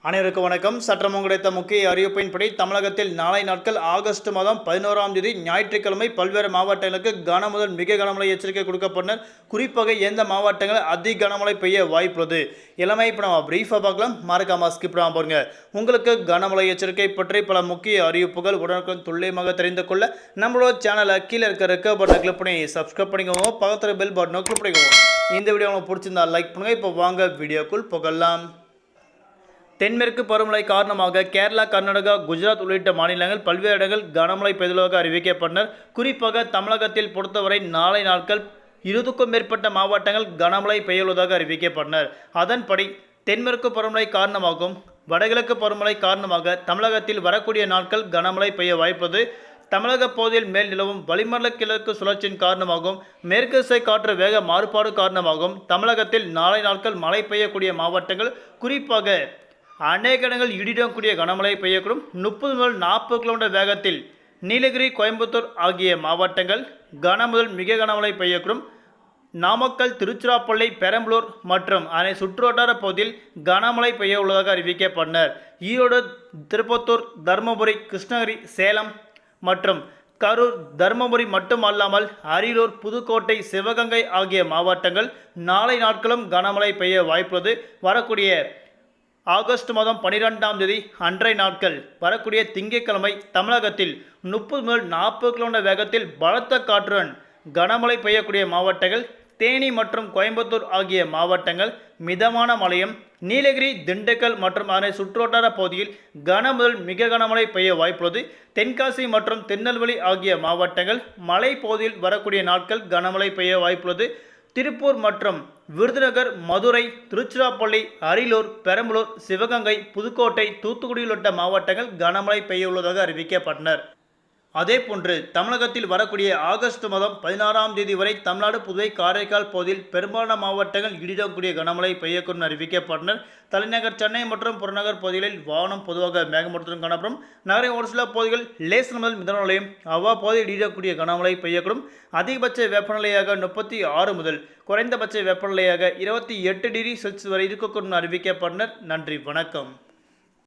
அனைவருக்கும் வணக்கம். சற்றம் கிடைத்த முக்கிய அறிவிப்பின்படி தமிழகத்தில் நாளை நாட்கள் ஆகஸ்ட் மாதம் 11ஆம் தேதி ஞாயிற்றுக்கிழமை பல்வேறு மாவட்டங்களுக்கு கனமுதல் மிக கனமழை எச்சரிக்கை கொடுக்கப்பட்டனர். குறிப்பாக எந்த மாவட்டங்கள் அதிக கனமழை பெய்ய வாய்ப்புள்ளது எல்லாமே இப்போ நம்ம பிரீஃபாக பார்க்கலாம். மறக்காம ஸ்கிப் பண்ணாம பாருங்க. உங்களுக்கு கனமழை எச்சரிக்கை பற்றி பல முக்கிய அறிவிப்புகள் உடனுக்குடன் துல்லியமாக தெரிந்து கொள்ள நம்மளோட சேனலை கீழே இருக்க ரெக்க பட்டனை கிளிக் பண்ணி சப்ஸ்கிரைப் பண்ணிக்கோங்க. பக்கத்தில் பெல் பட்டனை கிளிக் பண்ணிக்கோங்க. இந்த வீடியோ உங்களுக்கு பிடிச்சிருந்தா லைக் பண்ணுங்க. இப்போ வாங்க வீடியோக்குள் போகலாம். தென்மேற்கு பருவமழை காரணமாக கேரளா, கர்நாடகா, குஜராத் உள்ளிட்ட மாநிலங்கள் பல்வேறு இடங்கள் கனமழை பெய்துள்ளதாக அறிவிக்கப்பட்டனர். குறிப்பாக தமிழகத்தில் பொறுத்தவரை நாளை நாட்கள் 20க்கும் மேற்பட்ட மாவட்டங்கள் கனமழை பெய்யுள்ளதாக அறிவிக்கப்பட்டனர். அதன்படி தென்மேற்கு பருவமழை காரணமாகவும் வடகிழக்கு பருவமழை காரணமாக தமிழகத்தில் வரக்கூடிய நாட்கள் கனமழை பெய்ய வாய்ப்புள்ளது. தமிழக பகுதியில் மேல் நிலவும் வளிமண்டல கிழக்கு சுழற்சியின் காரணமாகவும் மேற்கு திசை காற்று வேக மாறுபாடு காரணமாகவும் தமிழகத்தில் நாளை நாட்கள் மழை பெய்யக்கூடிய மாவட்டங்கள் குறிப்பாக அநேக இடங்கள் இடிடக்கூடிய கனமழை பெய்யக்கூடும். 30 முதல் 40 கிலோமீட்டர் வேகத்தில் நீலகிரி, கோயம்புத்தூர் ஆகிய மாவட்டங்கள் கனமுதல் மிக கனமழை பெய்யக்கூடும். நாமக்கல், திருச்சிராப்பள்ளி, பெரம்பலூர் மற்றும் அதனை சுற்றுவட்டார பகுதியில் கனமழை பெய்ய உள்ளதாக அறிவிக்கப்பட்டனர். ஈரோடு, திருப்பத்தூர், தருமபுரி, கிருஷ்ணகிரி, சேலம் மற்றும் கரூர், தருமபுரி மட்டுமல்லாமல் அரியலூர், புதுக்கோட்டை, சிவகங்கை ஆகிய மாவட்டங்கள் நாளை நாட்களும் கனமழை பெய்ய வாய்ப்புள்ளது. வரக்கூடிய ஆகஸ்ட் மாதம் 12ஆம் தேதி அன்றைய நாட்கள் வரக்கூடிய திங்கட்கிழமை தமிழகத்தில் 30 முதல் 40 கிலோமீட்டர் வேகத்தில் பலத்த காற்றுடன் கனமழை பெய்யக்கூடிய மாவட்டங்கள் தேனி மற்றும் கோயம்புத்தூர் ஆகிய மாவட்டங்கள் மிதமான மழையும், நீலகிரி, திண்டுக்கல் மற்றும் அதனை சுற்றுவட்டார பகுதியில் கனமுதல் மிக கனமழை பெய்ய வாய்ப்புள்ளது. தென்காசி மற்றும் திருநெல்வேலி ஆகிய மாவட்டங்கள் மலை பகுதியில் வரக்கூடிய நாட்கள் கனமழை பெய்ய வாய்ப்புள்ளது. திருப்பூர் மற்றும் விருதுநகர், மதுரை, திருச்சிராப்பள்ளி, அரியலூர், பெரம்பலூர், சிவகங்கை, புதுக்கோட்டை, தூத்துக்குடி உள்ளிட்ட மாவட்டங்கள் கனமழை பெய்ய உள்ளதாக அறிவிக்கப்பட்டனர். அதேபோன்று தமிழகத்தில் வரக்கூடிய ஆகஸ்ட் மாதம் 16ஆம் தேதி வரை தமிழ்நாடு, புதுவை, காரைக்கால் பகுதியில் பெரும்பாலான மாவட்டங்கள் இடிடக்கூடிய கனமழை பெய்யக்கூடும் அறிவிக்கப்பட்டனர். தலைநகர் சென்னை மற்றும் புறநகர் பகுதிகளில் வானம் பொதுவாக மேகமூட்டத்துடன் காணப்படும். நகரின் ஒரு சில பகுதிகள் லேசான முதல் மிதமான மழையும் அவ்வப்போது இடிடக்கூடிய கனமழை பெய்யக்கூடும். அதிகபட்ச வெப்பநிலையாக 36 முதல் குறைந்தபட்ச வெப்பநிலையாக 28 டிகிரி செல்சியஸ் வரை இருக்கக்கூடும் அறிவிக்கப்பட்டனர். நன்றி, வணக்கம்.